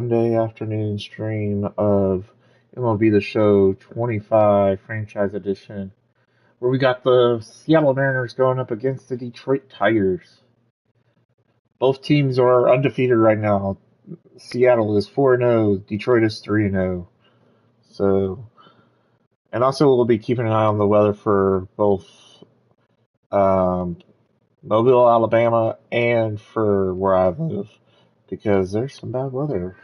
Sunday afternoon stream of MLB The Show 25 Franchise Edition, where we got the Seattle Mariners going up against the Detroit Tigers. Both teams are undefeated right now. Seattle is 4-0, Detroit is 3-0. So, and also we'll be keeping an eye on the weather for both Mobile, Alabama, and for where I live, because there's some bad weather.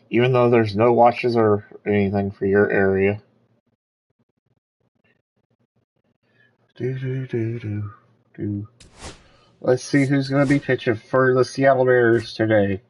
Even though there's no watches or anything for your area. Let's see who's going to be pitching for the Seattle Mariners today.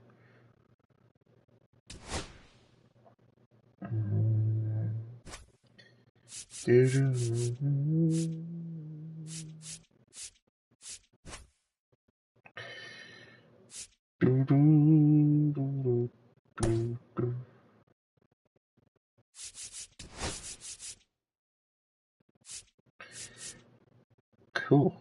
Cool.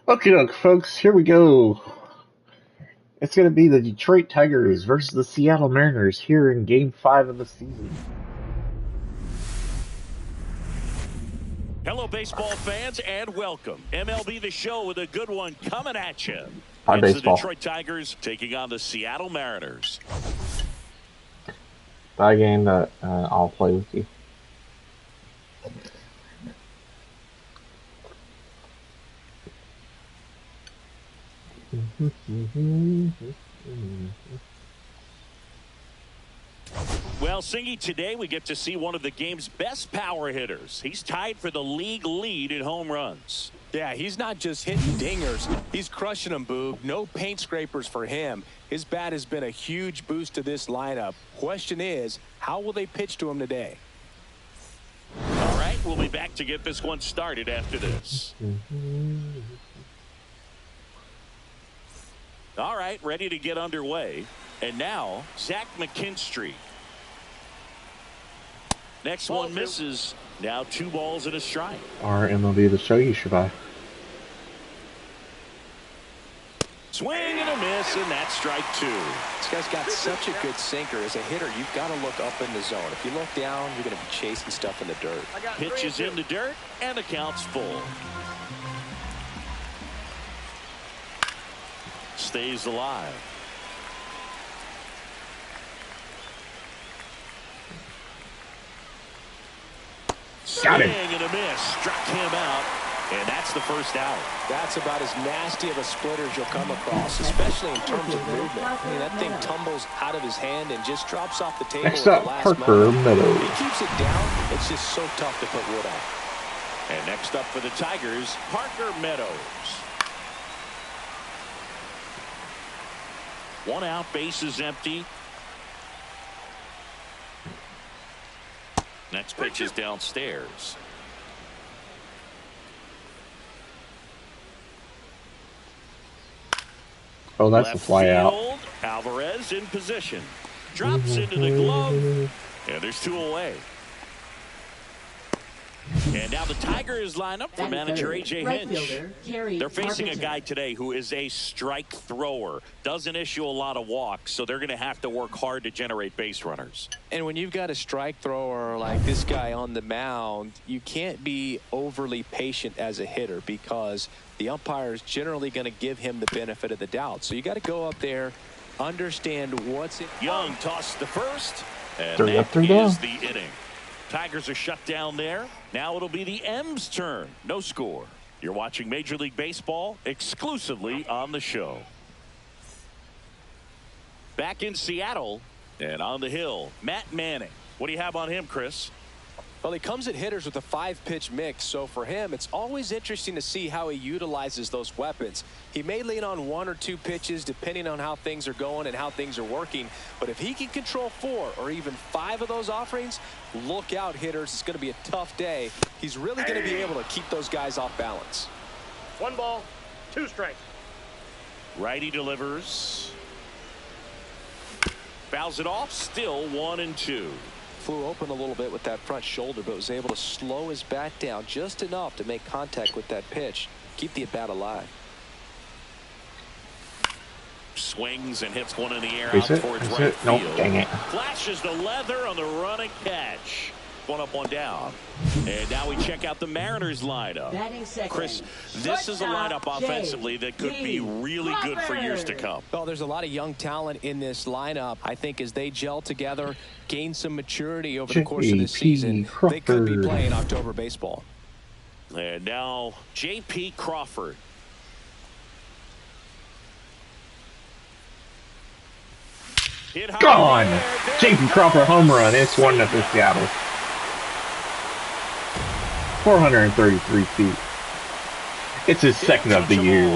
Okay, folks, here we go. It's going to be the Detroit Tigers versus the Seattle Mariners here in Game 5 of the season. Hello, baseball fans, and welcome. MLB The Show with a good one coming at you. Hi, it's baseball. The Detroit Tigers taking on the Seattle Mariners. Bye, game that I'll play with you. Well, Singy, today we get to see one of the game's best power hitters. He's tied for the league lead in home runs. Yeah, he's not just hitting dingers. He's crushing them, Boog. No paint scrapers for him. His bat has been a huge boost to this lineup. Question is, how will they pitch to him today? All right, we'll be back to get this one started after this. All right, ready to get underway. And now, Zach McKinstry. Next one misses. Now 2 balls and a strike. Our MLB The Show you should buy. Swing and a miss, and that's strike 2. This guy's got such a good sinker. As a hitter, you've got to look up in the zone. If you look down, you're going to be chasing stuff in the dirt. Pitch is in the dirt, and the count's full. Stays alive. Got him. Swing and a miss. Struck him out. And that's the first out. That's about as nasty of a splitter as you'll come across, especially in terms of movement. I mean, that thing tumbles out of his hand and just drops off the table. Next up, Parker Meadows. He keeps it down. It's just so tough to put wood on. And next up for the Tigers, Parker Meadows. 1 out, base is empty. Next pitch is downstairs. Oh, that's Left a fly out. field, Alvarez in position. Drops into the glove. And there's 2 away. And now the Tigers line up for manager A.J. Hinch. They're facing a guy today who is a strike thrower. Doesn't issue a lot of walks, so they're going to have to work hard to generate base runners. And when you've got a strike thrower like this guy on the mound, you can't be overly patient as a hitter because the umpire is generally going to give him the benefit of the doubt. So you got to go up there, understand what's it. Young tossed to first, and 3 up, 3 that down. is the inning. Tigers are shut down there. Now it'll be the M's turn. No score. You're watching Major League Baseball exclusively on the show. Back in Seattle and on the hill, Matt Manning. What do you have on him, Chris? Well, he comes at hitters with a 5-pitch mix, so for him, it's always interesting to see how he utilizes those weapons. He may lean on 1 or 2 pitches depending on how things are going and how things are working, but if he can control 4 or even 5 of those offerings, look out, hitters. It's going to be a tough day. He's really going to be able to keep those guys off balance. 1 ball, 2 strikes. Righty delivers. Fouls it off, still 1-2. Flew open a little bit with that front shoulder, but was able to slow his bat down just enough to make contact with that pitch, keep the at-bat alive. Swings and hits one in the air out towards right field. Nope, dang it. Flashes the leather on the run and catch. 1 up, 1 down. And now we check out the Mariners lineup. Chris, this is a lineup offensively that could be really good for years to come. Well, there's a lot of young talent in this lineup. I think as they gel together, gain some maturity over the course of the season, they could be playing October baseball. And now J.P. Crawford. Gone! J.P. Crawford home run. It's 1-0 Seattle. 433 feet. It's his second of the year.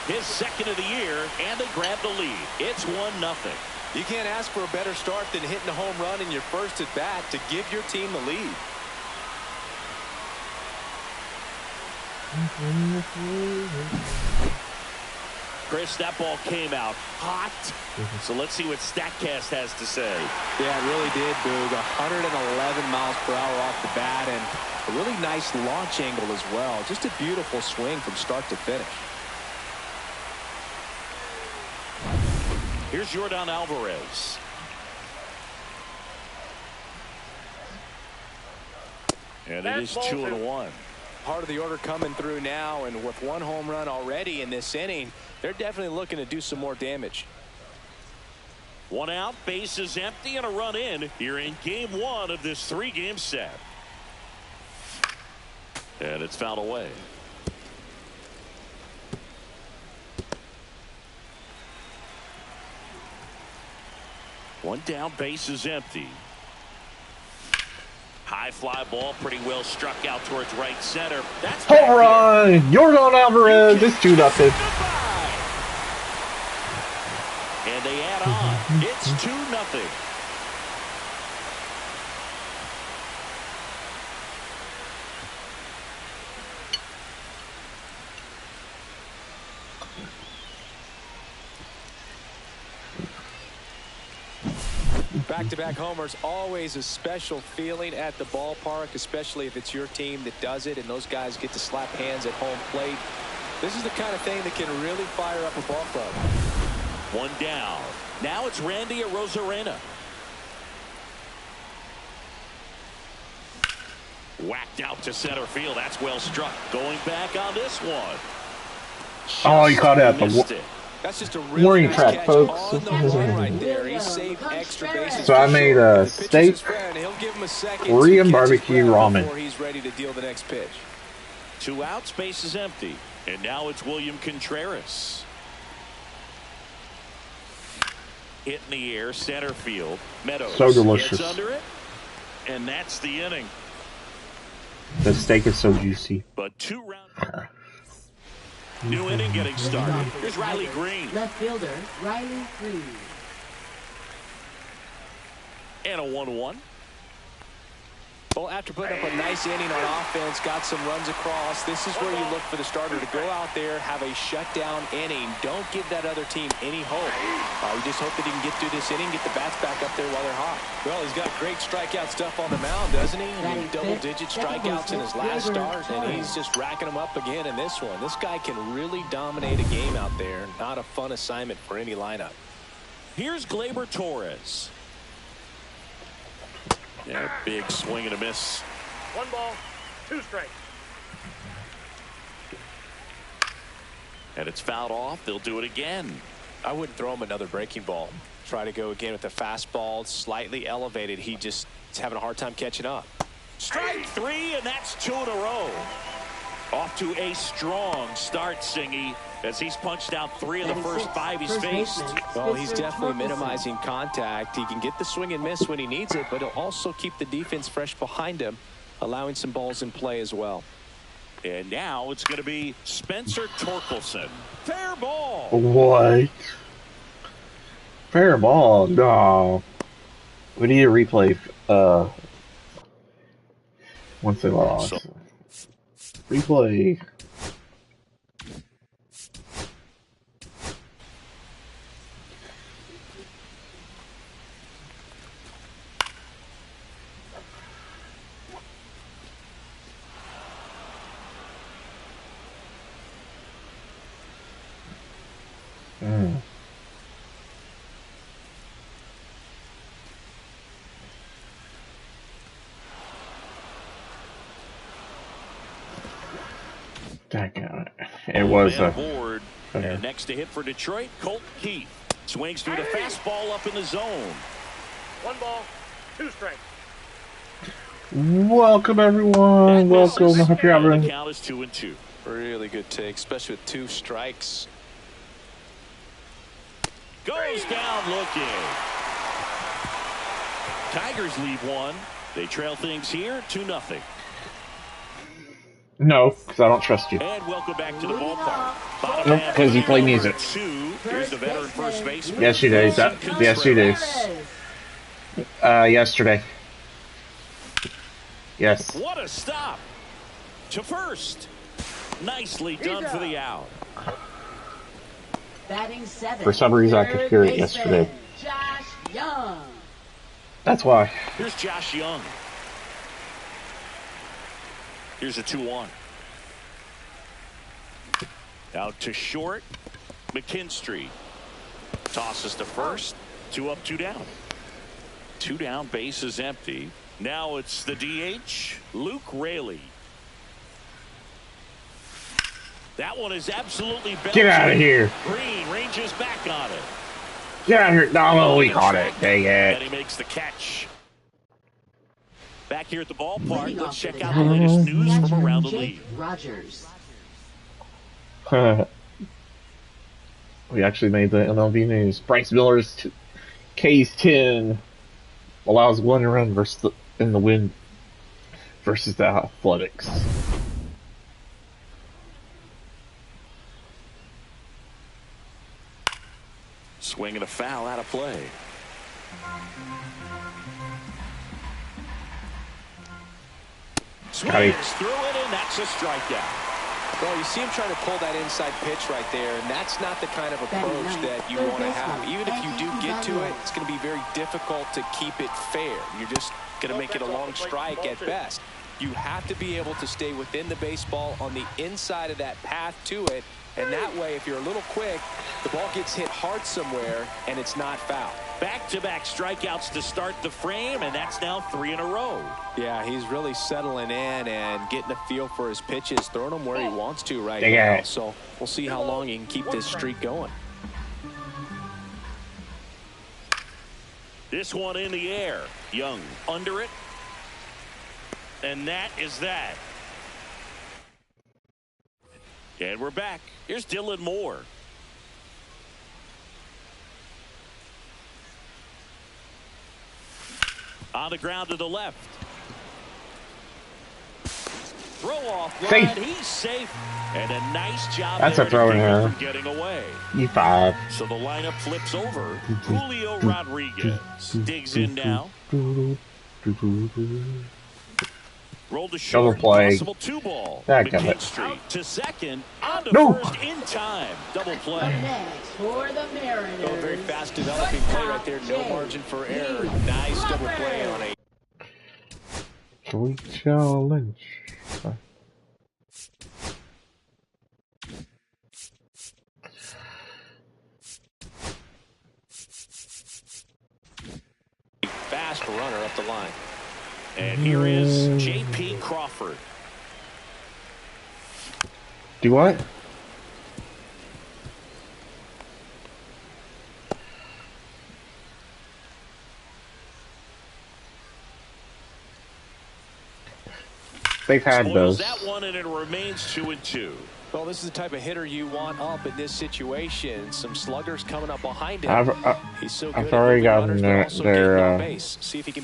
His second of the year, and they grab the lead. It's 1-0. You can't ask for a better start than hitting a home run in your first at bat to give your team the lead. Chris, that ball came out hot. So let's see what StatCast has to say. Yeah, it really did, Boog. 111 miles per hour off the bat, and a really nice launch angle as well. Just a beautiful swing from start to finish. Here's Yordan Alvarez. And it is 2-1. Part of the order coming through now, and with 1 home run already in this inning, they're definitely looking to do some more damage. 1 out, bases empty, and a run in here in game 1 of this 3-game set. And it's fouled away. One down, bases empty. High fly ball, pretty well struck out towards right center. That's home run! Yordan Alvarez is 2-0. And they add on. It's 2-0. Back-to-back homers, always a special feeling at the ballpark, especially if it's your team that does it and those guys get to slap hands at home plate. This is the kind of thing that can really fire up a ball club. 1 down. Now it's Randy Arozarena. Whacked out to center field. That's well struck. Going back on this one. Oh, he caught it at the That's just a warning track, folks. Right there. He saved extra bases. So I made a steak, Korean barbecue ramen. Before he's ready to deal the next pitch. 2 outs, base is empty. And now it's William Contreras. Hit in the air, center field. Meadows so delicious. gets under it, and that's the inning. The steak is so juicy. But 2 rounds. New inning getting started. Here's Riley Green. Left fielder, Riley Green. And a 1-1. Well, after putting up a nice inning on offense, got some runs across, this is where you look for the starter to go out there, have a shutdown inning. Don't give that other team any hope. You just hope that he can get through this inning, get the bats back up there while they're hot. Well, he's got great strikeout stuff on the mound, doesn't he? I mean, double-digit strikeouts in his last start, and he's just racking them up again in this one. This guy can really dominate a game out there. Not a fun assignment for any lineup. Here's Gleyber Torres. Yeah, big swing and a miss. 1 ball, 2 strikes. And it's fouled off. They'll do it again. I wouldn't throw him another breaking ball. Try to go again with the fastball, slightly elevated. He just is having a hard time catching up. Strike 3, and that's 2 in a row. Off to a strong start, Singy, as he's punched out 3 of the first 5 he's faced. Well, he's definitely minimizing contact. He can get the swing and miss when he needs it, but he'll also keep the defense fresh behind him. allowing some balls in play as well. And now it's going to be Spencer Torkelson. Fair ball. What? Fair ball? No. We need a replay. Once they lost. Replay. It was a board. And next to hit for Detroit, Colt Keith swings through the fastball up in the zone. 1 ball, 2 strikes. Welcome everyone. Welcome. I hope you're having. The count is 2-2. Really good take, especially with 2 strikes. Goes down looking. Tigers lead 1. They trail things here 2-0. No, because I don't trust you. And welcome back to the ballpark. Nope, because you play music. 2. Here's the veteran first baseman. Yes, you do. Yes, you do. Yesterday. Yes. What a stop to first. Nicely done for the out. Batting 7. For some reason, I could hear it yesterday. Josh Young. That's why. Here's Josh Young. Here's a 2-1. Out to short. McKinstry tosses to first. 2 up, 2 down. 2 down, base is empty. Now it's the DH, Luke Raley. That one is absolutely belching. Get out of here. Green ranges back on it. Get out of here. No, we caught it. Dang it. And he makes the catch. Back here at the ballpark, let's check out the latest news from around the league. Rogers. We actually made the MLB news. Bryce Miller's K's 10 allows 1 run versus in the win versus the Athletics. Swing and a foul out of play. Swings through it, and that's a strikeout. Well, you see him trying to pull that inside pitch right there, and that's not the kind of approach that you want to have. Even if you do get to it, it's going to be very difficult to keep it fair. You're just going to make it a long strike at best. You have to be able to stay within the baseball on the inside of that path to it, and that way, if you're a little quick, the ball gets hit hard somewhere, and it's not foul. Back-to-back strikeouts to start the frame, and that's now 3 in a row. Yeah, he's really settling in and getting a feel for his pitches, throwing them where he wants to right now. Yeah. So we'll see how long he can keep this streak going. This one in the air. Young under it. And that is that. And we're back. Here's Dylan Moore. On the ground to the left. Throw off line. He's safe. And a nice job. That's there a throw in to here. getting away. E5. So the lineup flips over. Julio Rodriguez digs in now. Rolled to short. Possible 2-ball. McKinstry to second. On to first in time. Double play. Next for the Mariners. Oh, very fast developing play right there. No margin for error. Nice double play on a. Sweet challenge. Fast runner up the line. And here is J.P. Crawford. Do what? They've had those. That one, and it remains 2-2. Well, this is the type of hitter you want up in this situation. Some sluggers coming up behind him. He's so good. I've already gotten their See if he can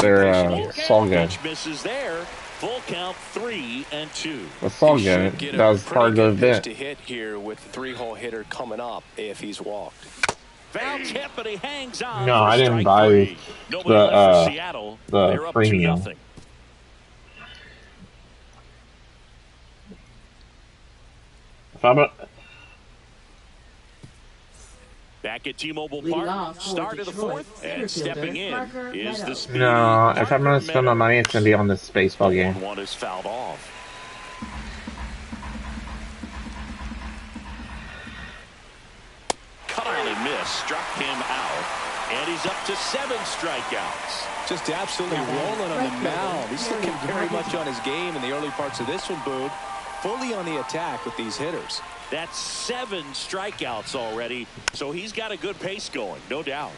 Saul gun. Misses there. Full count 3-2. That's all good. That was hard to event. To hit here with the 3-hole hitter coming up if he's walked. Foul tip, but he hangs on. No, I didn't buy the premium. If I'm back at T-Mobile Park, start of the fourth, and stepping in is the speedy. No, if I'm going to spend my money, it's going to be on this baseball game. One is fouled off. Cut on and miss, struck him out, and he's up to 7 strikeouts. Just absolutely rolling on the mound. He's looking very much on his game in the early parts of this one, Boog. Fully on the attack with these hitters. That's 7 strikeouts already, so he's got a good pace going, no doubt.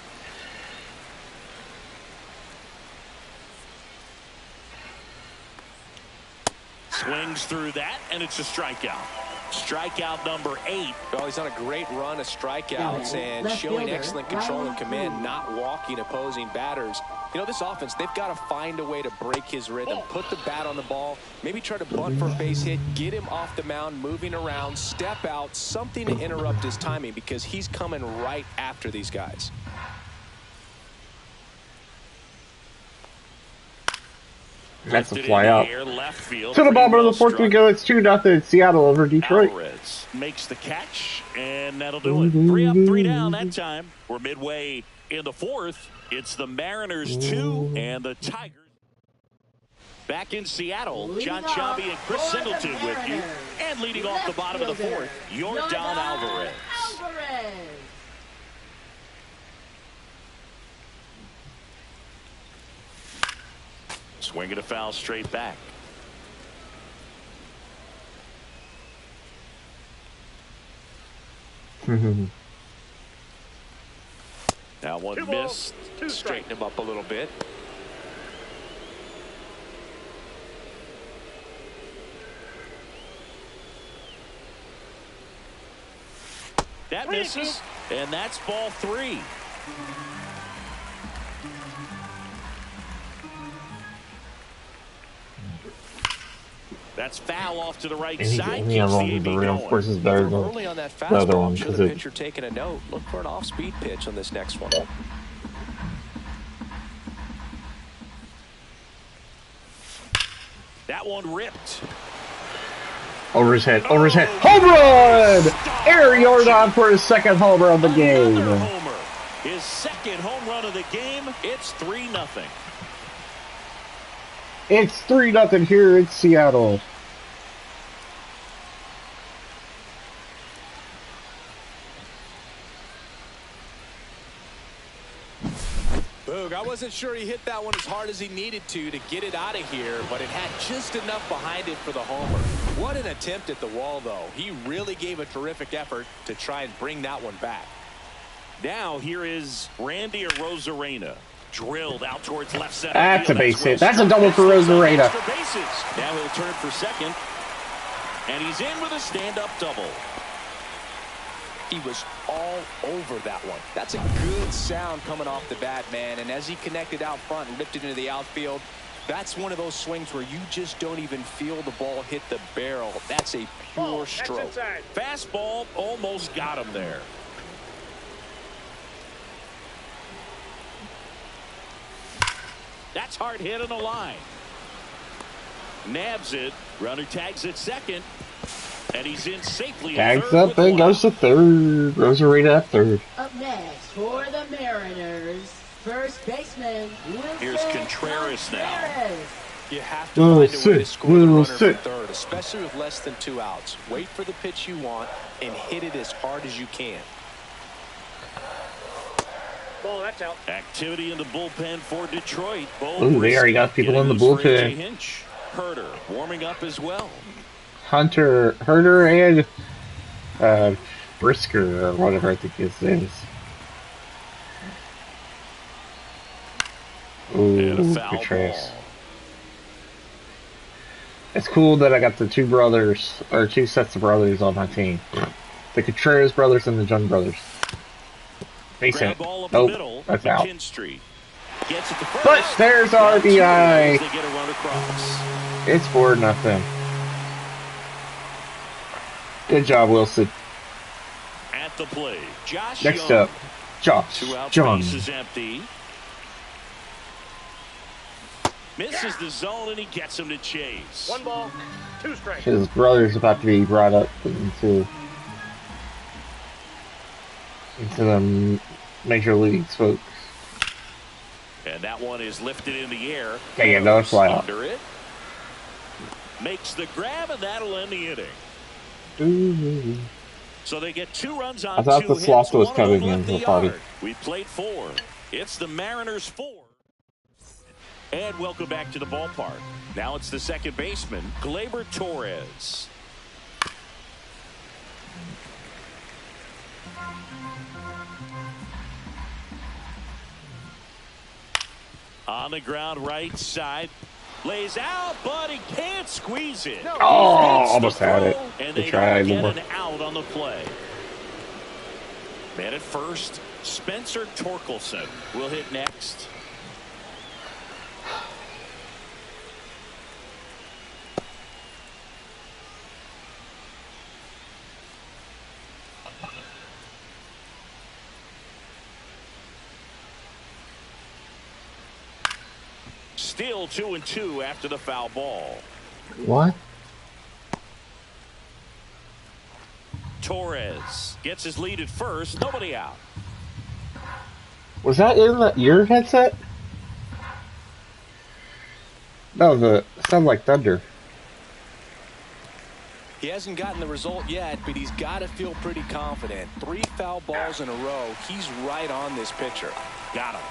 Swings through that, and it's a strikeout. Strikeout number 8. Well, he's on a great run of strikeouts and showing excellent control and command, not walking opposing batters. You know, this offense, they've got to find a way to break his rhythm, put the bat on the ball, maybe try to bunt for a base hit, get him off the mound, moving around, step out, something to interrupt his timing because he's coming right after these guys. That's a fly out. To the bottom of the fourth we go. It's 2-0 Seattle over Detroit. Alvarez makes the catch, and that'll do it. 3 up, 3 down that time. We're midway in the fourth. It's the Mariners 2 and the Tigers. Back in Seattle, John Chabi and Chris Singleton with you. And leading off the bottom of the fourth, Yordan Alvarez. Swinging a foul straight back. Now one missed. Straighten him up a little bit. That misses, and that's ball 3. That's foul off to the right side. Any of the real, of course, is better than early on that the other one. Should the pitcher taking a note? Look for an off-speed pitch on this next one. That one ripped. Over his head. Over his head. Home run! Aaron Yordan for his second home run of the game. Homer. His second home run of the game. It's 3-0. It's 3-0 here in Seattle. Boog, I wasn't sure he hit that one as hard as he needed to get it out of here, but it had just enough behind it for the homer. What an attempt at the wall, though. He really gave a terrific effort to try and bring that one back. Now here is Randy Arozarena. Drilled out towards left center. That's a base hit. That's a double for Arozarena. Now he'll turn for second. And he's in with a stand-up double. He was all over that one. That's a good sound coming off the bat, man. And as he connected out front and ripped it into the outfield, that's one of those swings where you just don't even feel the ball hit the barrel. That's a pure stroke. Fastball almost got him there. That's hard hit on the line. Nabs it. Runner tags at second. And he's in safely. Tags up and goes to third. Arozarena at third. Up next for the Mariners, first baseman. Here's Contreras now. You have to find a way to score the runner from third, especially with less than 2 outs. Wait for the pitch you want and hit it as hard as you can. Ball, that's out. Activity in the bullpen for Detroit. Ooh, they already got people in the bullpen. Herter warming up as well. Herter, and Brisker, or whatever I think his name is. Ooh, good trace. It's cool that I got the 2 brothers, or 2 sets of brothers on my team. The Contreras brothers and the Jung brothers. Face it. Nope, that's out. But there's RBI. They get a run across. It's 4-0. Good job, Wilson. At the plate, Josh Next Young. up, Josh 2 outs, Young. base is empty. Misses the zone and he gets him to chase. 1 ball, 2 strikes. His brother's about to be brought up into the major leagues, folks. And that one is lifted in the air. Okay, another fly out. Under it. Makes the grab, and that'll end the inning. Ooh. So they get 2 runs on I thought 2 the hits. sloth was One coming left in the the party. yard. We played 4. It's the Mariners 4. And welcome back to the ballpark. Now it's the second baseman, Gleyber Torres. On the ground, right side. Lays out, but he can't squeeze it. Oh, almost had it. And They they tried don't get more. an out on the play. Man at first, Spencer Torkelson will hit next. Still 2-2 after the foul ball. What? Torres gets his lead at first. Nobody out. Was that in your headset? That was sounded like thunder. He hasn't gotten the result yet, but he's got to feel pretty confident. 3 foul balls in a row. He's right on this pitcher. Got him.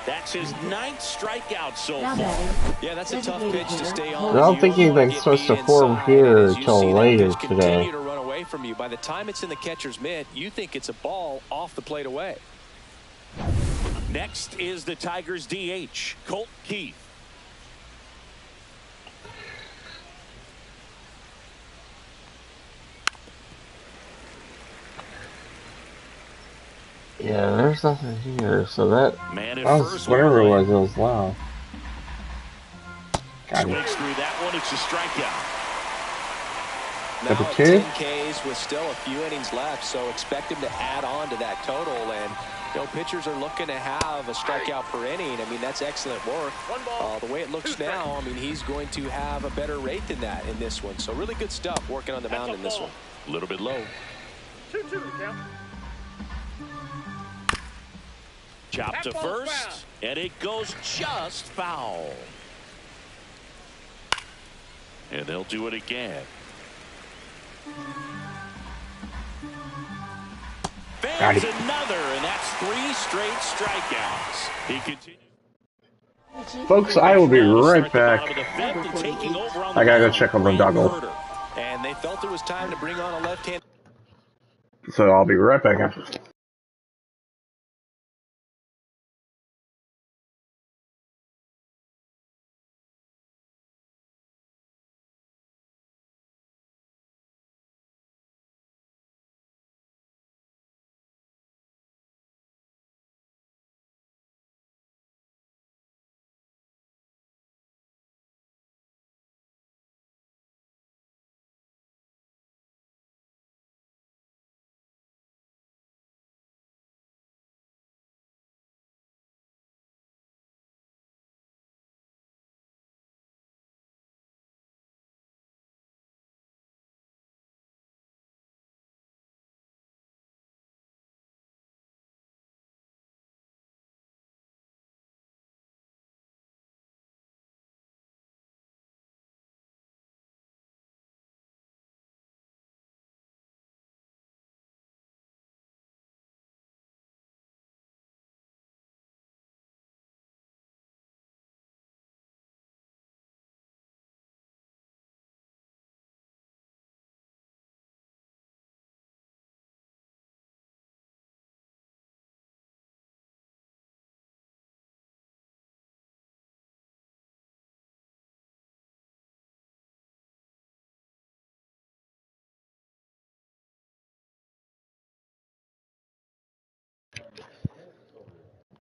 That's his 9th strikeout so Now far. batting. Yeah, that's a tough pitch to stay on. I don't You think only wanna anything's get supposed to beat form inside, here and as you until see that later pitch today. continue to run away from you. By the time it's in the catcher's mitt, you think it's a ball off the plate away. Next is the Tigers DH, Colt Keith. Yeah, there's nothing here, so that Man at was first, whatever it one was loud. Got swings it. through that one. It's a strikeout. Now Number at 2? 10 Ks with still a few innings left, so expect him to add on to that total. And pitchers are looking to have a strikeout per inning. I mean, that's excellent work. 1 ball, The way it looks 2 strikes. now, I mean, he's going to have a better rate than that in this one. So really good stuff working on the mound in this one. A little bit low. 2-2 to count. Chopped to That ball's first, foul. and it goes just foul. And they'll do it again. Got Fans it. another, and that's 3 straight strikeouts. He continues. Folks, I will be right Start the bottom back. of the 5th and taking over on the I gotta go mound, check on the Ray doggo. Carter. And they felt it was time to bring on a left-hand. So I'll be right back after.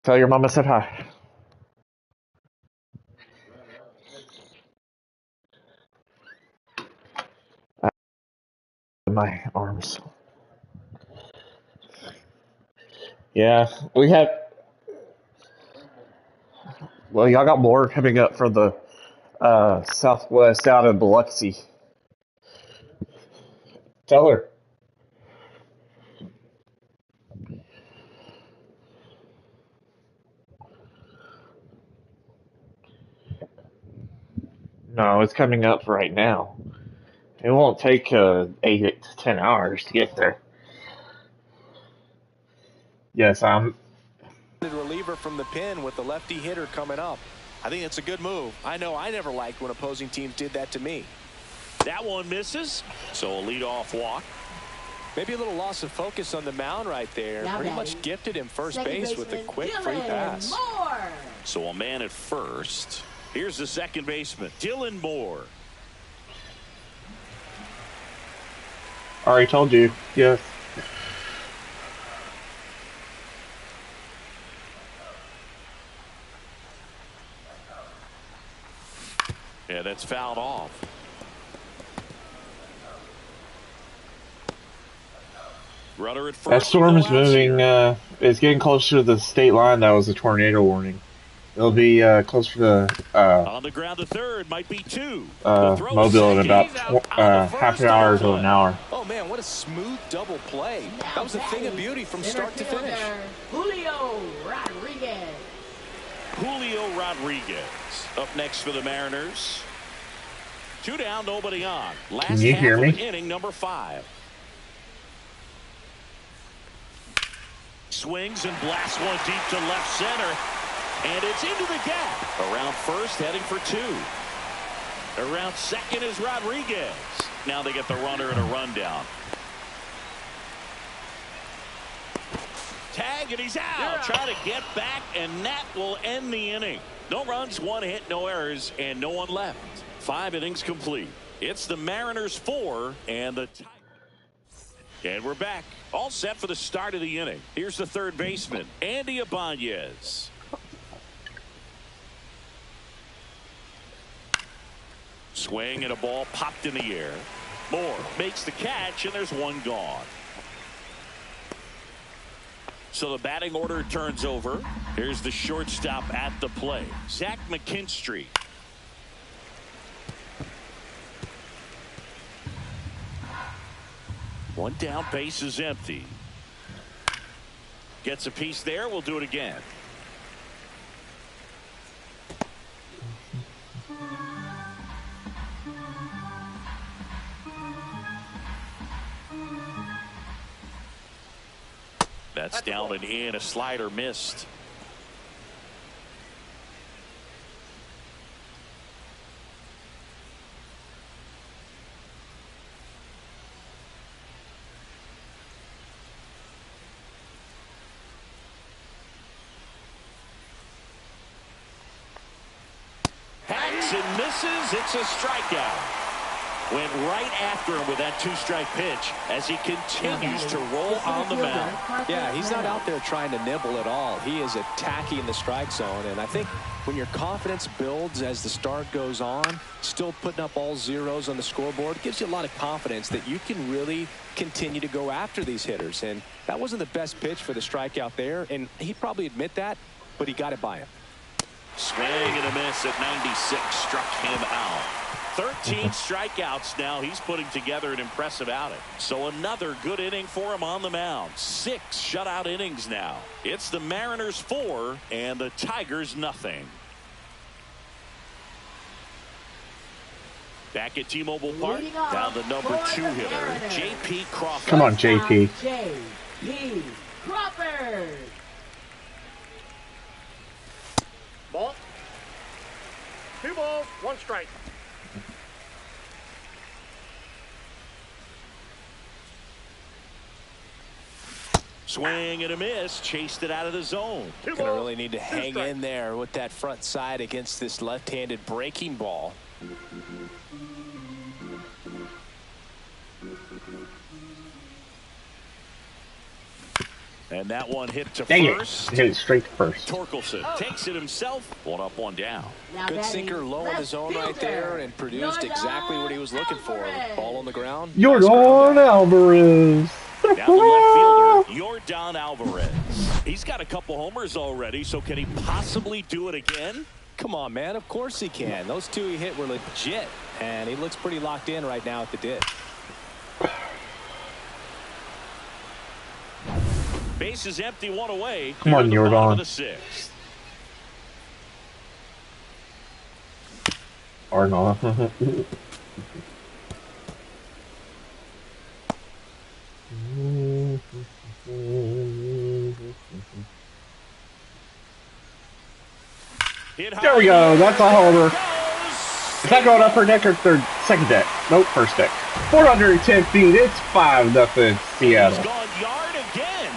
Tell your mama said hi. my arms. Yeah, we have. Well, y'all got more coming up for the Southwest out of Biloxi. Tell her. No, it's coming up right now. It won't take 8 to 10 hours to get there. Yes, I'm. Reliever from the pen with the lefty hitter coming up. I think it's a good move. I know I never liked when opposing teams did that to me. That one misses, so a leadoff walk. Maybe a little loss of focus on the mound right there. Now Pretty batting, much gifted him first base with a quick free pass. Moore. So a man at first. Here's the second baseman, Dylan Moore. Already told you. Yes. Yeah, that's fouled off. Runner at first. That storm is moving. It's getting closer to the state line. That was a tornado warning. It'll be closer to on the ground to third, might be 2. Mobile in about half an hour to an hour. Oh man, what a smooth double play. That was a thing of beauty from start to finish. Julio Rodriguez. Julio Rodriguez up next for the Mariners. 2 down, nobody on. Last Can you hear me? inning, number 5. Swings and blasts one deep to left center. And it's into the gap. Around first, heading for 2. Around second is Rodriguez. Now they get the runner and a rundown. Tag, and he's out. Trying to get back, and that will end the inning. No runs, 1 hit, no errors, and no one left. 5 innings complete. It's the Mariners 4 and the Tigers. And we're back. All set for the start of the inning. Here's the third baseman, Andy Ibanez. Swing and a ball popped in the air. Moore makes the catch, and there's one gone. So the batting order turns over. Here's the shortstop at the plate, Zach McKinstry. One down, base is empty. Gets a piece there. We'll do it again. That's down and in. A slider missed. Hacks and misses. It's a strikeout. Went right after him with that 2-strike pitch as he continues to roll on the mound. Yeah, he's not out there trying to nibble at all. He is attacking the strike zone. And I think when your confidence builds as the start goes on, still putting up all zeros on the scoreboard, gives you a lot of confidence that you can really continue to go after these hitters. And that wasn't the best pitch for the strikeout there. And he'd probably admit that, but he got it by him. Swing and a miss at 96. Struck him out. 13 strikeouts now. He's putting together an impressive outing. So another good inning for him on the mound. 6 shutout innings now. It's the Mariners 4 and the Tigers nothing. Back at T-Mobile Park, down the number 2 hitter, J.P. Crawford. Come on, J.P. J.P. Crawford. Ball. 2 balls, 1 strike. Swing and a miss. Chased it out of the zone. Going to really need to hang in there with that front side against this left-handed breaking ball. And that one hit to Dang first. it. Hit it straight to first. Torkelson takes it himself. One up, one down. Good sinker low in the zone right there and produced exactly what he was looking for. Ball on the ground. Yordan Alvarez. Now the left fielder, Yordan Alvarez. He's got a couple homers already, so can he possibly do it again? Come on, man. Of course he can. Those two he hit were legit, and he looks pretty locked in right now at the ditch. Base is empty, one away. Come on, Yordan. Or not. There we go. That's a homer. Is that going up her deck or third? Second deck. Nope, first deck. 410 feet. It's 5-0 Seattle. He's gone yard again.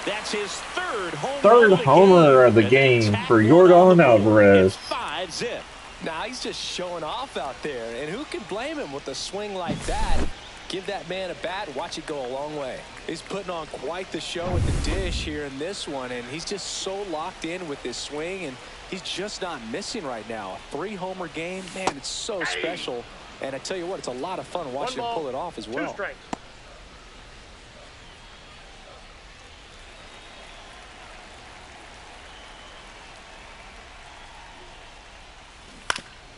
That's his third homer of the game for Yordan Alvarez. 5-0. Now he's just showing off out there, and who can blame him with a swing like that? Give that man a bat, watch it go a long way. He's putting on quite the show at the dish here in this one, and he's just so locked in with his swing, and he's just not missing right now. A 3-homer game, man, it's so special. And I tell you what, it's a lot of fun watching him pull it off as well. 2 strikes.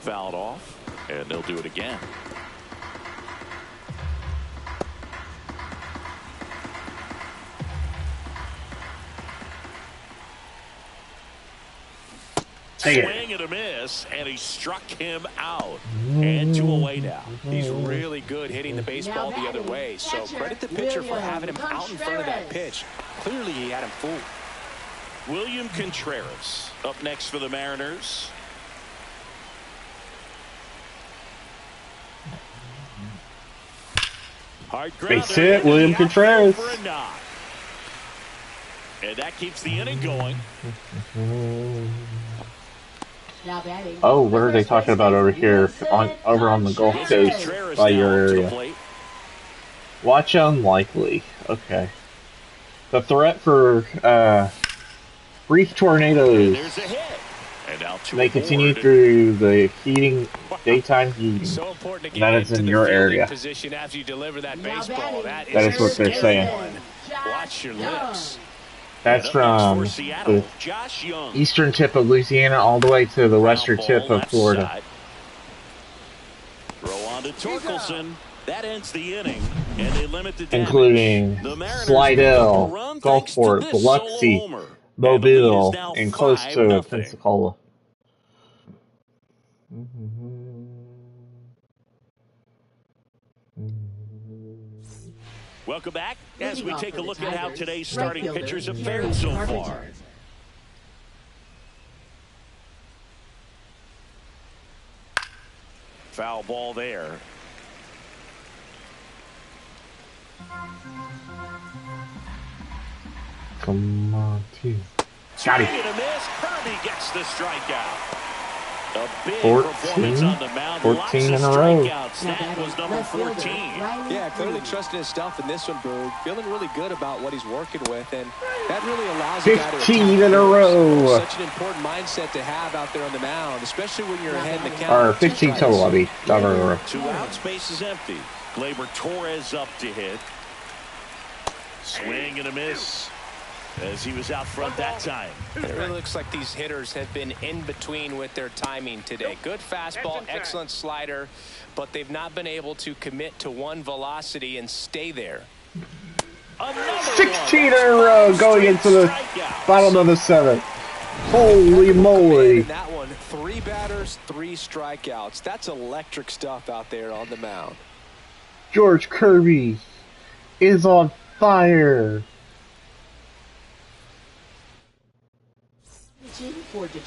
Fouled off, and they'll do it again. Swing and a miss, and he struck him out. And 2 away now. He's really good hitting the baseball the other way. So credit the pitcher for having him out in front of that pitch. Clearly he had him fooled. William Contreras up next for the Mariners. Hard base hit, William Contreras. And that keeps the inning going. Oh, what are they talking about over here? Over on the Gulf Coast by your area. Watch unlikely. Okay. The threat for brief tornadoes. They continue through the daytime heating. So important to that is in your area. Position after you deliver that baseball. That is what they're saying. Watch your lips. That's from the eastern tip of Louisiana all the way to the western tip of Florida. Throw on to Torkelson. That ends the inning, and they limit the damage. Including Slidell, Gulfport, Biloxi, Mobile, and close to Pensacola. Welcome back as we take a look at how today's starting pitchers have fared so far. Foul ball there. Come on, team. Got it. Kirby gets the strikeout. A big 14 on the mound. 14 in a row. That was number 14. Yeah, clearly trusting his stuff in this one, Boog. Feeling really good about what he's working with, and that really allows 15 in a row. Such an important mindset to have out there on the mound, especially when you're ahead in the count. Or 15 total, I mean. Not in a row. 2 outs, base is empty. Gleyber Torres up to hit. Swing and a miss as he was out front that time. It really looks like these hitters have been in between with their timing today. Good fastball, excellent slider, but they've not been able to commit to one velocity and stay there. 16 in a row going into the bottom of the 7th. Holy moly. That one, 3 batters, 3 strikeouts. That's electric stuff out there on the mound. George Kirby is on fire.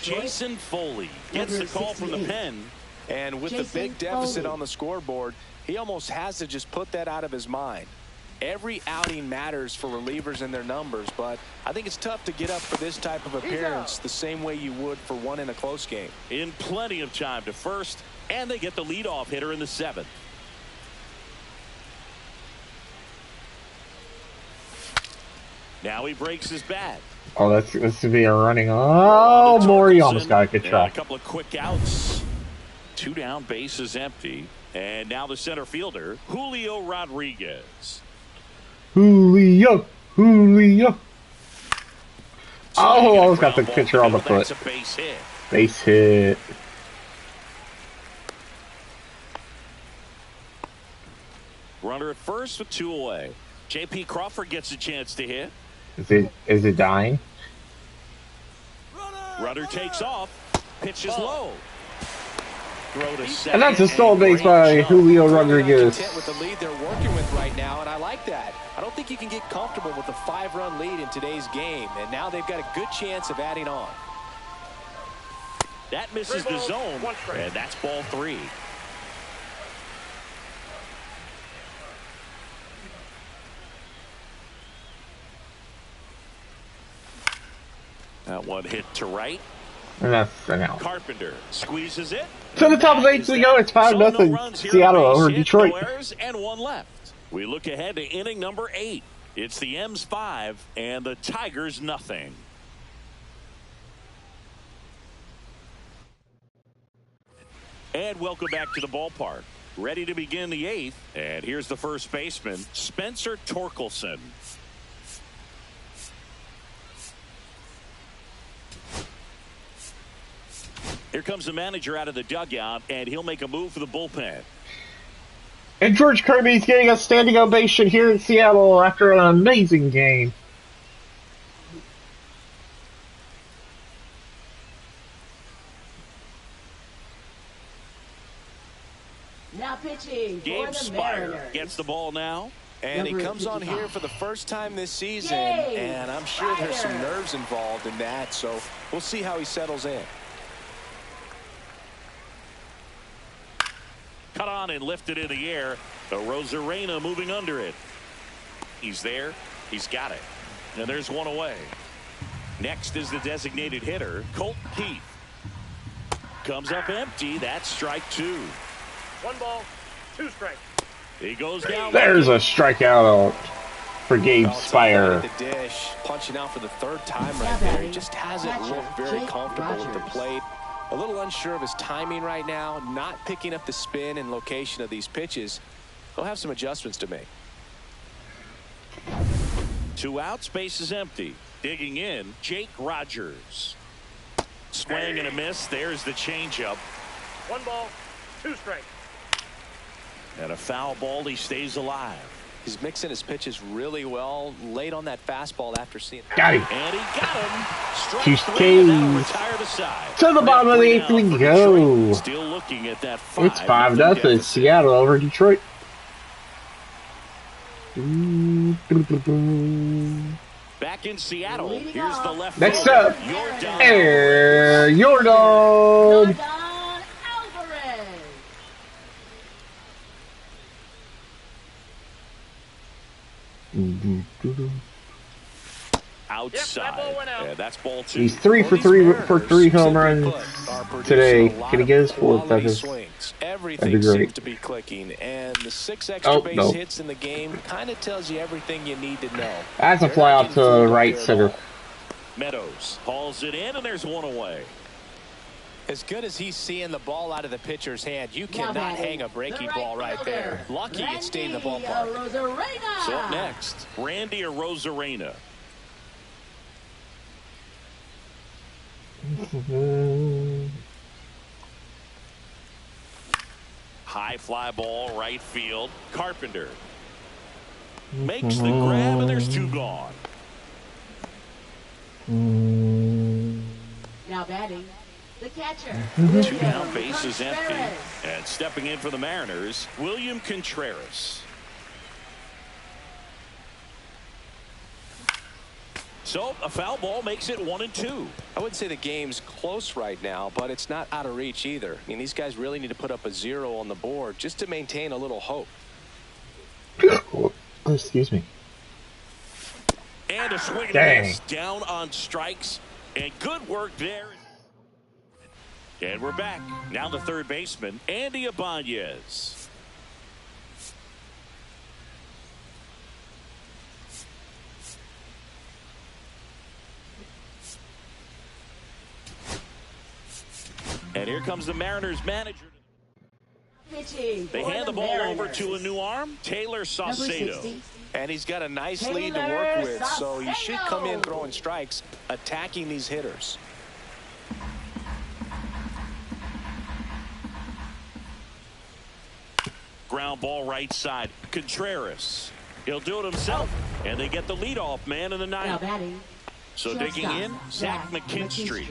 Jason Foley gets the call from the pen. And with the big deficit on the scoreboard, he almost has to just put that out of his mind. Every outing matters for relievers and their numbers, but I think it's tough to get up for this type of appearance the same way you would for one in a close game. In plenty of time to first, and they get the leadoff hitter in the 7th. Now he breaks his bat. Oh, that's to be a running. Oh, Maury almost got a good try. A couple of quick outs. 2 down, bases empty. And now the center fielder, Julio Rodriguez. Julio. Oh, almost got the pitcher on the foot. That's a base hit. Base hit. Runner at first with 2 away. J.P. Crawford gets a chance to hit. Is it dying? Runner takes off. Pitch is low. Throw to second. And that's a stolen base by Julio Rodriguez. Content with the lead they're working with right now, and I like that. I don't think you can get comfortable with a 5-run lead in today's game, and now they've got a good chance of adding on. That misses the zone, and that's ball 3. That one hit to right. And that's an out. Carpenter squeezes it. To the top of the 8th we go. It's 5-0. Seattle over Detroit. And 1 left. We look ahead to inning number 8. It's the M's 5 and the Tigers nothing. And welcome back to the ballpark. Ready to begin the 8th. And here's the first baseman, Spencer Torkelson. Here comes the manager out of the dugout, and he'll make a move for the bullpen. And George Kirby's getting a standing ovation here in Seattle after an amazing game. Now pitching Gabe for the Spire Mariners. gets the ball now. And he comes on here for the first time this season, Yay! and I'm sure there's some Fire! nerves involved in that, so we'll see how he settles in. Cut on and lifted in the air. The Rosarena moving under it. He's there. He's got it. And there's 1 away. Next is the designated hitter, Colt Keith. Comes up empty. That's strike 2. 1 ball, 2 strikes. He goes down. There's a strikeout for Gabe Spire. The dish, punching out for the 3rd time right there. He just hasn't looked very comfortable at the plate. A little unsure of his timing right now, not picking up the spin and location of these pitches. He'll have some adjustments to make. 2 outs, base is empty. Digging in, Jake Rogers. Swing and a miss. There's the changeup. 1 ball, 2 strikes. And a foul ball. He stays alive. He's mixing his pitches really well. Late on that fastball after seeing. Got him. And he got him. Strike He's 3, and that'll caged. retire the side. To the bottom of the 8th we go. Still looking at that 5. It's 5-0. Seattle over Detroit. Back in Seattle. Here's the left. Next fielder, up, Yordan. Air Jordan. Yordan Alvarez. Outside. Yep, that ball went out. Yeah, that's ball 2. He's 3 for 3 for 3 home runs today. Can he get his 4th? Everything That'd be great. seems to be clicking, and the 6 extra base no. hits in the game kind of tells you everything you need to know. That's a fly out to right center. Meadows hauls it in, and there's 1 away. As good as he's seeing the ball out of the pitcher's hand, you cannot hang a breaking ball right there. Lucky it stayed in the ballpark. Rosarena. So up next, Randy Rosarena. High fly ball, right field. Carpenter makes the grab, and there's 2 gone. Now batting, the catcher. 2 down, base is empty. And stepping in for the Mariners, William Contreras. So a foul ball makes it 1-2. I wouldn't say the game's close right now, but it's not out of reach either. I mean, these guys really need to put up a 0 on the board just to maintain a little hope. Oh, excuse me. And a swing and a miss down on strikes. And good work there. And we're back. Now the 3rd baseman, Andy Ibanez. And here comes the Mariners manager. They hand the ball over to a new arm, Taylor Saucedo. And he's got a nice lead to work with, so he should come in throwing strikes, attacking these hitters. Ground ball right side. Contreras. He'll do it himself. And they get the leadoff man in the ninth. So digging in, Zach McKinstry.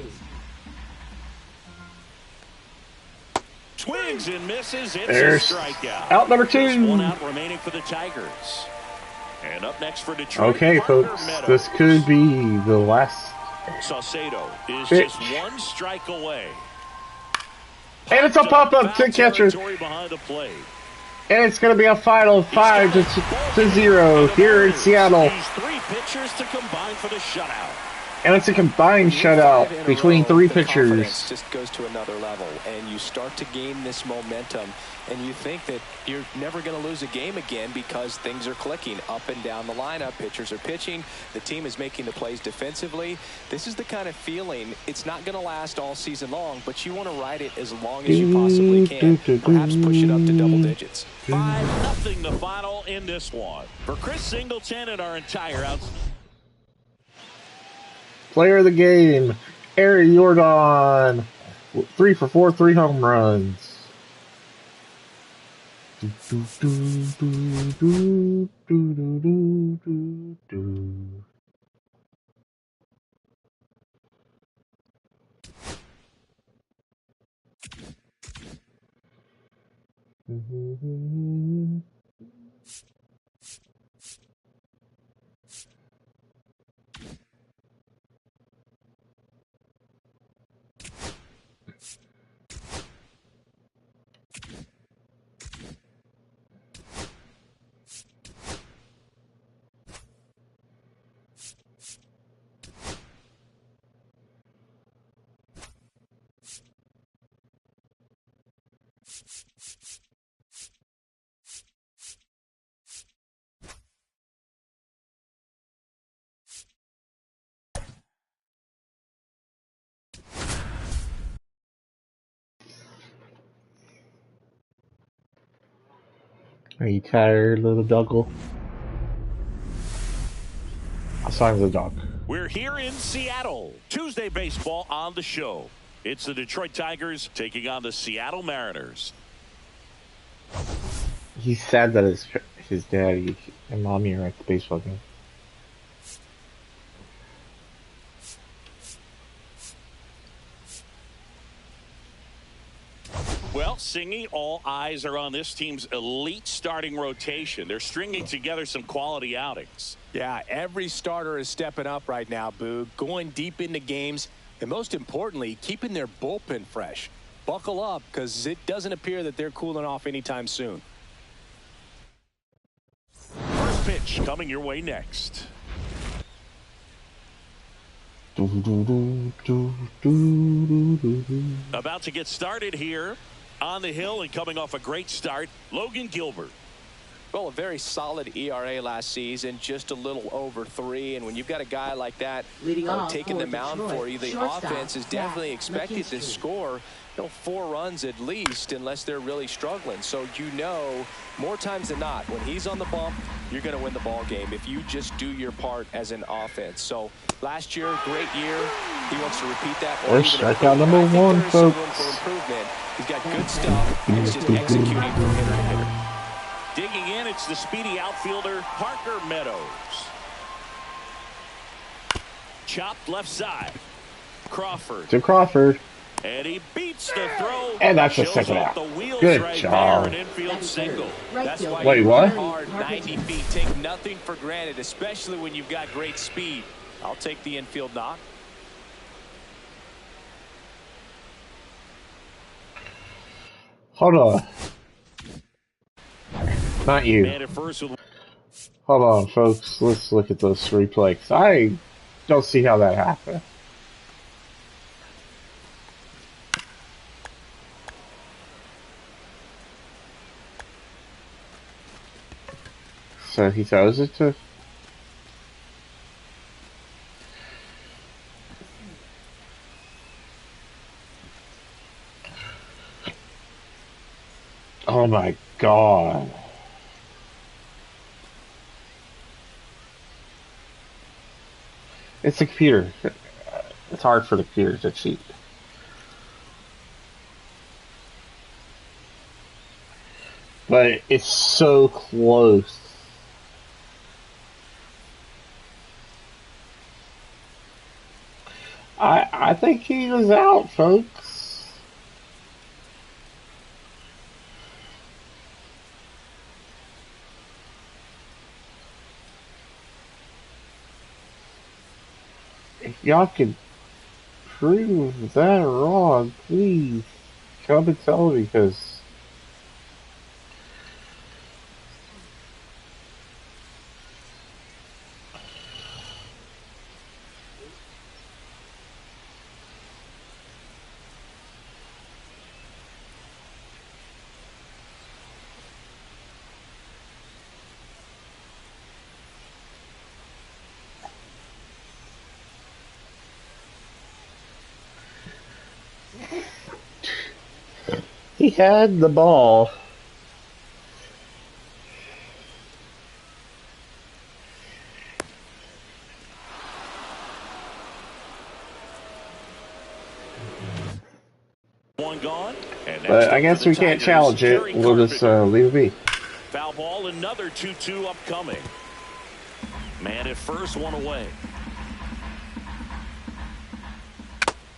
Swings and misses. It's There's a strikeout. out number 2. Just one out remaining for the Tigers. And up next for Detroit. Okay, Parker folks. Meadows. This could be the last. Saucedo is pitch. just one strike away. And it's a pop-up to catcher. Behind the plate. And it's going to be a final 5-0 here in Seattle. 3 pitchers to combine for the shutout. And it's a combined shutout between 3 pitchers. Just goes to another level, and you start to gain this momentum, and you think that you're never going to lose a game again because things are clicking up and down the lineup. Pitchers are pitching. The team is making the plays defensively. This is the kind of feeling, it's not going to last all season long, but you want to ride it as long as you possibly can. Perhaps push it up to double digits. 5-0 the final in this one. For Chris Singleton and our entire outside. Player of the game, Ari Jordan, 3 for 4, 3 home runs. Are you tired, little doggle? I saw him, the dog. We're here in Seattle. Tuesday baseball on the show. It's the Detroit Tigers taking on the Seattle Mariners. He's sad that his daddy and mommy are at the baseball game. Well, Singy, all eyes are on this team's elite starting rotation. They're stringing together some quality outings. Yeah, every starter is stepping up right now, Boog, going deep into games, and most importantly, keeping their bullpen fresh. Buckle up, because it doesn't appear that they're cooling off anytime soon. First pitch coming your way next. About to get started here on the hill and coming off a great start, Logan Gilbert. Well, a very solid ERA last season, just a little over 3. And when you've got a guy like that taking the mound for you, the offense is definitely expected to score 4 runs at least, unless they're really struggling. So more times than not, when he's on the bump, you're going to win the ball game if you just do your part as an offense. So last year, great year. He wants to repeat that. Or strikeout number 1, folks. For improvement. He's got good stuff. He's just executing from hitter to hitter. Digging in, it's the speedy outfielder, Parker Meadows. Chopped left side. Crawford. To Crawford. And he beats the throw. And that's the second out. Good right job. there, an infield single. That's why Wait, you what? work hard 90 feet. Take nothing for granted, especially when you've got great speed. I'll take the infield knock. Hold on. Not you. Hold on, folks. Let's look at this replay. 'Cause I don't see how that happened. So he throws it to... Oh my God. It's a computer. It's hard for the computer to cheat. But it's so close. I think he was out, folks. If y'all could prove that wrong, please come and tell me, because he had the ball. One gone. And But I guess we can't challenge it. We'll just leave it be. Foul ball, another 2-2 upcoming. Man at first, one away.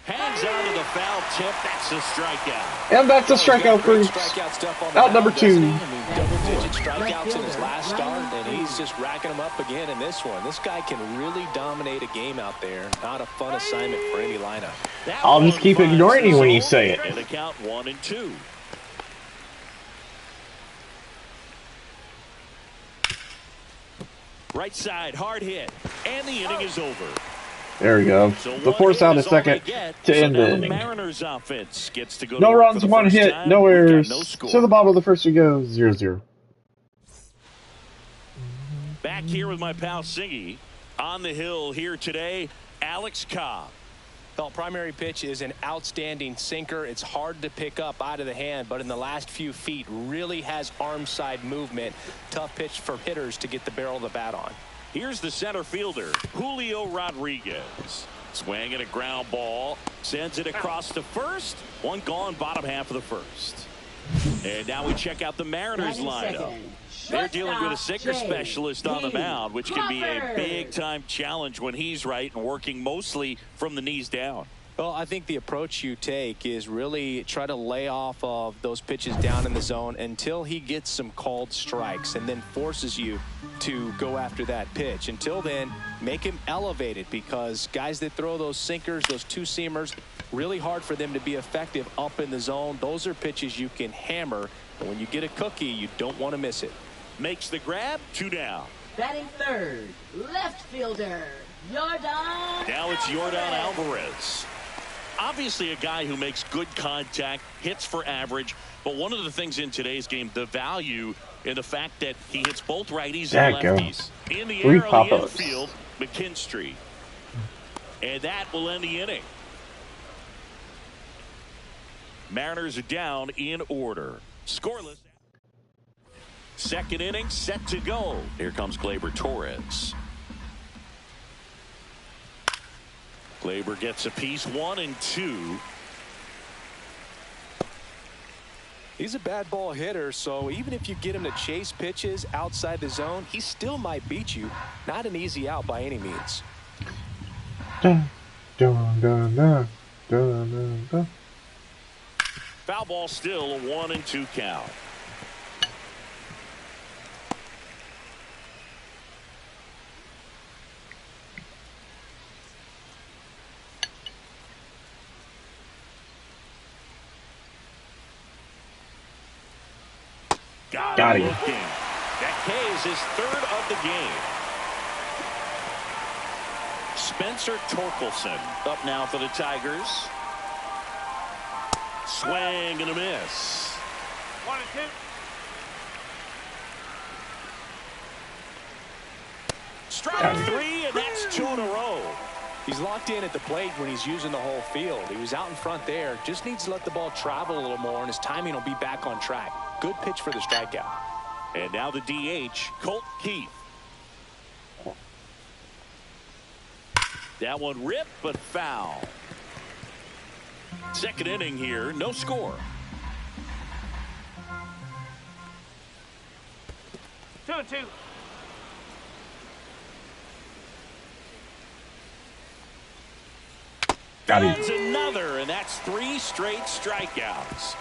Hangs on to the foul tip. That's a strikeout. And that's a strikeout for out number 2. I mean, double-digit strikeouts in his last start, and he's just racking them up again in this one. This guy can really dominate a game out there. Not a fun assignment for any lineup. I'll just keep ignoring you when you say it. And the count 1-2. Right side, hard hit, and the inning is over. There we go. So The force out a second to end the inning. Mariners offense gets to go No to runs, 1 hit, time. no errors. No score. To the bottom of the first we go, 0-0. Back here with my pal Siggy. On the hill here today, Alex Cobb. Well, primary pitch is an outstanding sinker. It's hard to pick up out of the hand, but in the last few feet really has arm side movement. Tough pitch for hitters to get the barrel of the bat on. Here's the center fielder, Julio Rodriguez. Swinging a ground ball, sends it across to first. One gone, bottom half of the first. And now we check out the Mariners lineup. They're dealing with a sinker specialist on the mound, which can be a big-time challenge when he's right and working mostly from the knees down. Well, I think the approach you take is really try to lay off of those pitches down in the zone until he gets some called strikes and then forces you to go after that pitch. Until then, make him elevated, because guys that throw those sinkers, those two-seamers, really hard for them to be effective up in the zone. Those are pitches you can hammer. And when you get a cookie, you don't want to miss it. Makes the grab, 2 down. Batting third, left fielder, Yordan. Now it's Yordan Alvarez. Obviously a guy who makes good contact, hits for average, but one of the things in today's game, the value in the fact that he hits both righties and lefties. In the air on the infield, McKinstry. And that will end the inning. Mariners are down in order. Scoreless. Second inning set to go. Here comes Gleyber Torres. Gleyber gets a piece, 1 and 2. He's a bad ball hitter, so even if you get him to chase pitches outside the zone, he still might beat you. Not an easy out by any means. Dun, dun, dun, dun, dun, dun, dun. Foul ball, still a 1 and 2 count. Got him. That K is his 3rd of the game. Spencer Torkelson up now for the Tigers. Swing and a miss. 1 and 2. Strike 3, and that's 2 in a row. He's locked in at the plate when he's using the whole field. He was out in front there. Just needs to let the ball travel a little more, and his timing will be back on track. Good pitch for the strikeout. And now the DH, Colt Keith. That one ripped, but foul. Second inning here, no score. 2-2. That's another, and that's 3 straight strikeouts.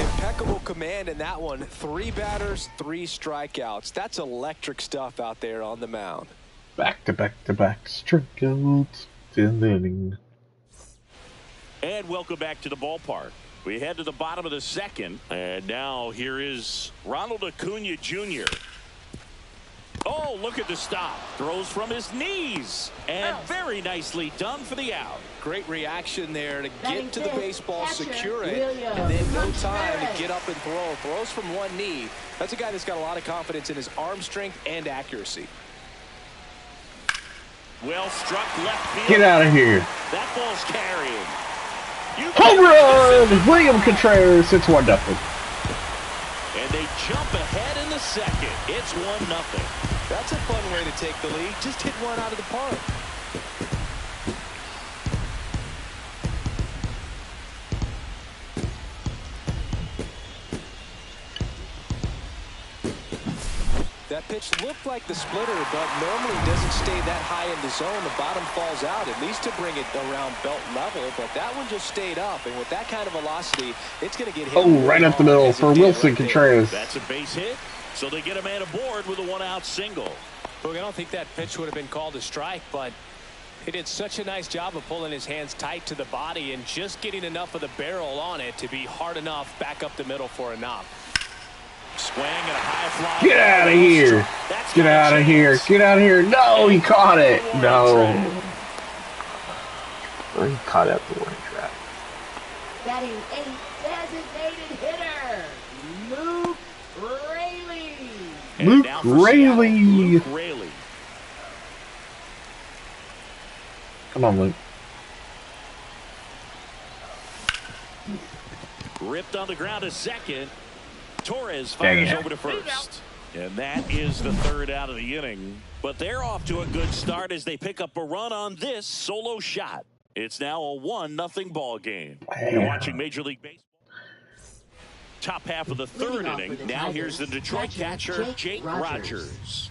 Impeccable command in that one. 3 batters, 3 strikeouts. That's electric stuff out there on the mound. Back-to-back-to-back strikeouts in the inning. And welcome back to the ballpark. We head to the bottom of the second, and now here is Ronald Acuna Jr. Oh, look at the stop. Throws from his knees. And very nicely done for the out. Great reaction there to get to the baseball, secure it, and then no time to get up and throw. Throws from one knee. That's a guy that's got a lot of confidence in his arm strength and accuracy. Well struck left field. Get out of here. That ball's carrying. Home run! William Contreras. It's 1-0. And they jump ahead in the second. It's 1-0. That's a fun way to take the lead. Just hit one out of the park. That pitch looked like the splitter, but normally doesn't stay that high in the zone. The bottom falls out, at least to bring it around belt level, but that one just stayed up, and with that kind of velocity, it's going to get hit. Oh, right up the middle for Wilson Contreras. That's a base hit, so they get a man aboard with a 1-out single. Look, I don't think that pitch would have been called a strike, but he did such a nice job of pulling his hands tight to the body and just getting enough of the barrel on it to be hard enough back up the middle for a knock. Swing and a high fly. Get out of here. Get out of here. Get out of here. No, he caught it. No. Oh, he caught it at the warning track. Batting 8th, designated hitter, Luke Raley. Luke Raley. Luke Raley. Come on, Luke. Ripped on the ground to second. Torres fires over to first. And that is the 3rd out of the inning. But they're off to a good start as they pick up a run on this solo shot. It's now a 1-0 ball game. You're watching Major League Baseball. Top half of the 3rd inning. Now here's the Detroit catcher, Jake Rogers.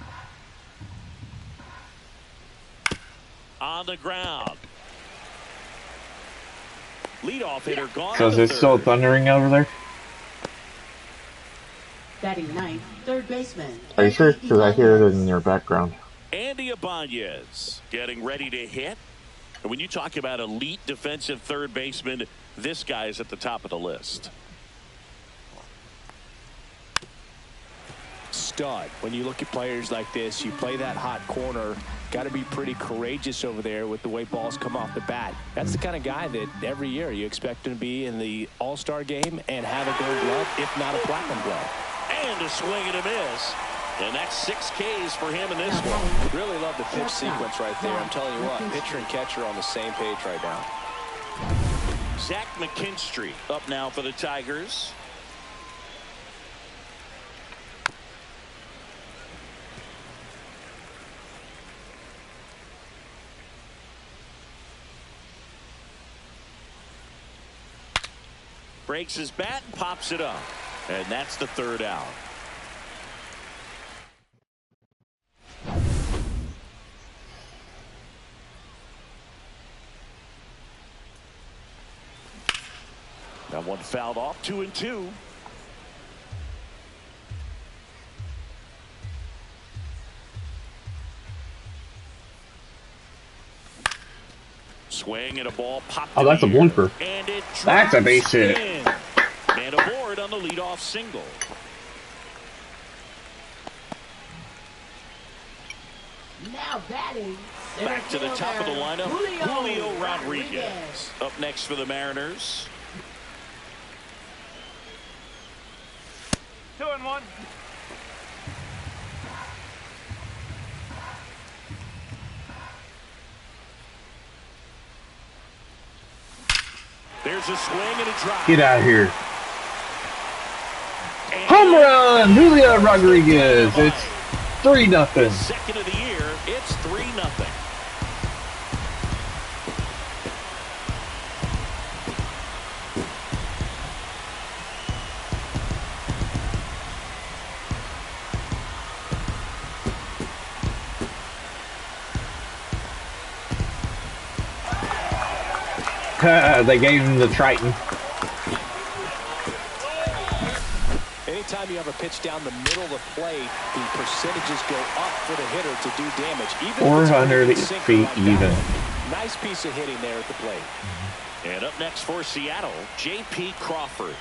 On the ground. Leadoff hitter gone. So is it still thundering over there? Batting 9th, third baseman. Are you sure? Because I hear it in your background. Andy Ibanez getting ready to hit. And when you talk about elite defensive third baseman, this guy is at the top of the list. Stud. When you look at players like this, you play that hot corner, got to be pretty courageous over there with the way balls come off the bat. That's the kind of guy that every year you expect him to be in the All-Star game and have a gold glove, if not a platinum glove. And a swing and a miss. And that's 6 Ks for him in this one. Really love the pitch sequence right there. I'm telling you what, pitcher and catcher on the same page right now. Zach McKinstry up now for the Tigers. Breaks his bat and pops it up. And that's the 3rd out. That one fouled off, 2-2. Swing and a ball popped. Oh, that's a blooper. And it That's a base hit. And aboard on the leadoff single. Now batting. Back to the top of the lineup, Julio Rodriguez. Up next for the Mariners. 2-1. There's a swing and a drop. Get out of here. Home run, Julio Rodriguez. It's 3-0. Second of the year, it's 3-0. They gave him the Triton. Anytime you have a pitch down the middle of the plate, the percentages go up for the hitter to do damage. Even 400 feet even. Nice piece of hitting there at the plate. And up next for Seattle, J.P. Crawford.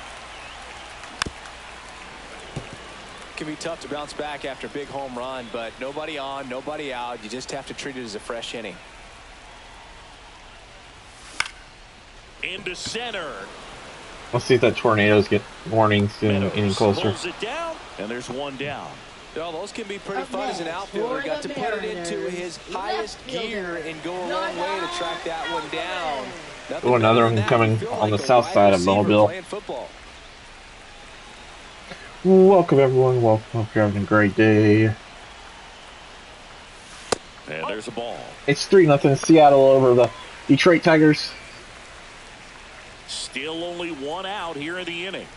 It can be tough to bounce back after a big home run, but nobody on, nobody out. You just have to treat it as a fresh inning. Into center. Let's see if that tornadoes get warnings getting closer. Pulls it down, and there's one down. Well, those can be pretty fun as an outfielder. Got to put it into his highest gear and go a long way to track that one down. Oh, another one coming on the south side of Mobile. Welcome, everyone. Welcome. Hope you're having a great day. And there's a ball. It's 3-0 Seattle over the Detroit Tigers. Still only one out here in the inning.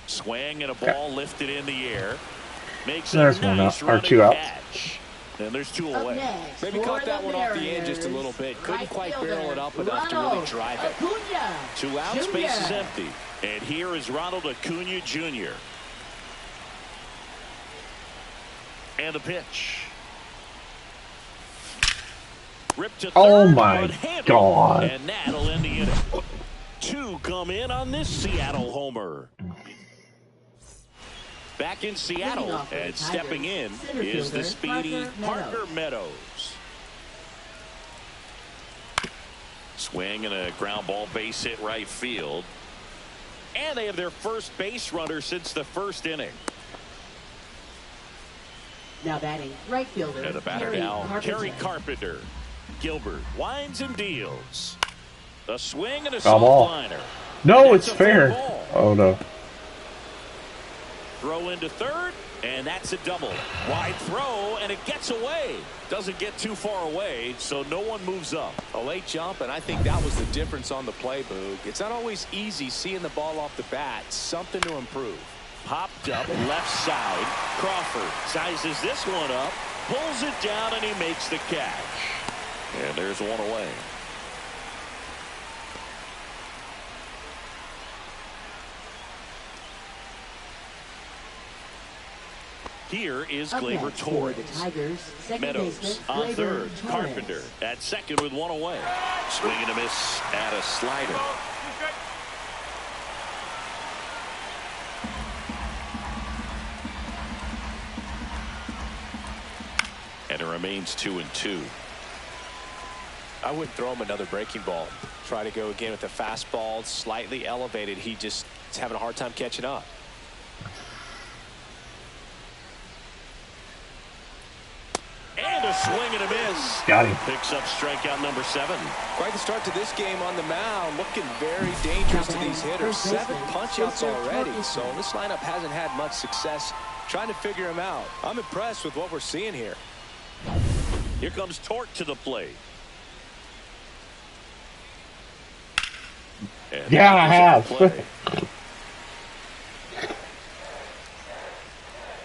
Swing and a ball lifted in the air. Makes there's a nice one out, or 2 outs. Catch. And there's 2 away. Maybe caught that one off the end just a little bit. Couldn't quite barrel it up enough to really drive it. 2 outs, base is empty. And here is Ronald Acuna Jr. And the pitch. Ripped to third, oh my God. And that'll end the inning. 2 come in on this Seattle homer. Back in Seattle, and stepping in is the speedy Parker Meadows. Swing and a ground ball base hit right field. And they have their first base runner since the first inning. Now batting, right fielder. And the batter now, Kerry Carpenter. Gilbert winds and deals. A swing and a soft liner. No, it's fair. Oh, no. Throw into third, and that's a double. Wide throw, and it gets away. Doesn't get too far away, so no one moves up. A late jump, and I think that was the difference on the play, Boog. It's not always easy seeing the ball off the bat. Something to improve. Popped up left side. Crawford sizes this one up, pulls it down, and he makes the catch. And there's one away. Here is Gleyber Torres. Meadows on third. Carpenter at second with one away. Swing and a miss at a slider. And it remains 2-2. I wouldn't throw him another breaking ball. Try to go again with the fastball, slightly elevated. He just is having a hard time catching up. And a swing and a miss. Got him. Picks up strikeout number 7. Quite the start to this game on the mound. Looking very dangerous to these hitters. 7 punch-outs already. So this lineup hasn't had much success trying to figure him out. I'm impressed with what we're seeing here. Here comes Torque to the plate. And yeah, I have.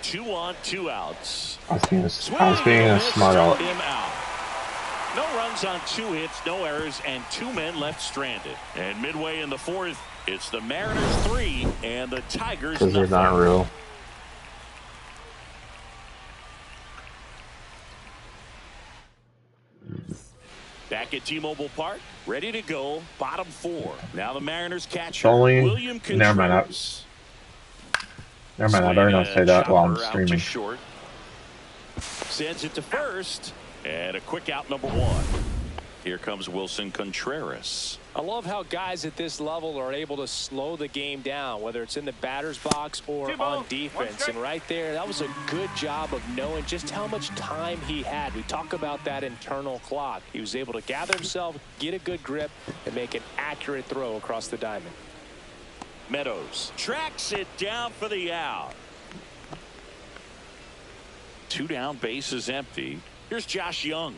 2 on, 2 outs. I was being a smart aleck. No runs on 2 hits, no errors, and 2 men left stranded. And midway in the 4th, it's the Mariners 3 and the Tigers because they're not real. Back at T-Mobile Park, ready to go, bottom 4. Now the Mariners catcher, Only, William Contreras. Never mind, I better not say that while I'm streaming. Short. Sends it to first, and a quick out number 1. Here comes Wilson Contreras. I love how guys at this level are able to slow the game down, whether it's in the batter's box or on defense. And right there, that was a good job of knowing just how much time he had. We talk about that internal clock. He was able to gather himself, get a good grip, and make an accurate throw across the diamond. Meadows tracks it down for the out. 2 down, base is empty. Here's Josh Young.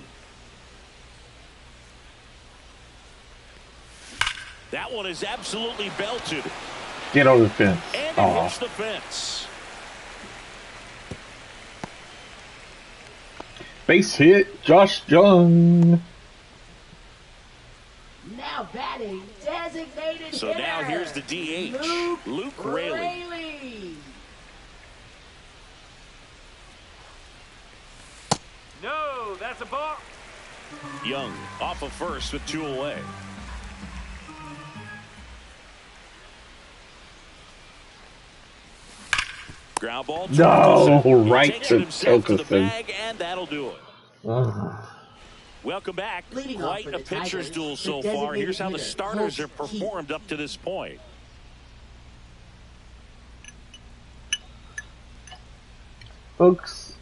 That one is absolutely belted. Get over the fence. And it hits the fence. Base hit, Josh Young. Now batting, designated So hitter, now here's the DH, Luke Raley. No, that's a ball. Young off of first with 2 away. Ground ball. No, right Takes to it himself to the Tokuson. bag, and that'll do it. Welcome back. Leading off Quite for a the pitcher's Tigers, duel the so far. Here's how the designated starters hitter, have performed up to this point. Folks,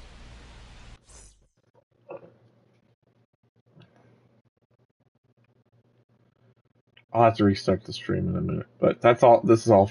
I'll have to restart the stream in a minute, but that's all. This is all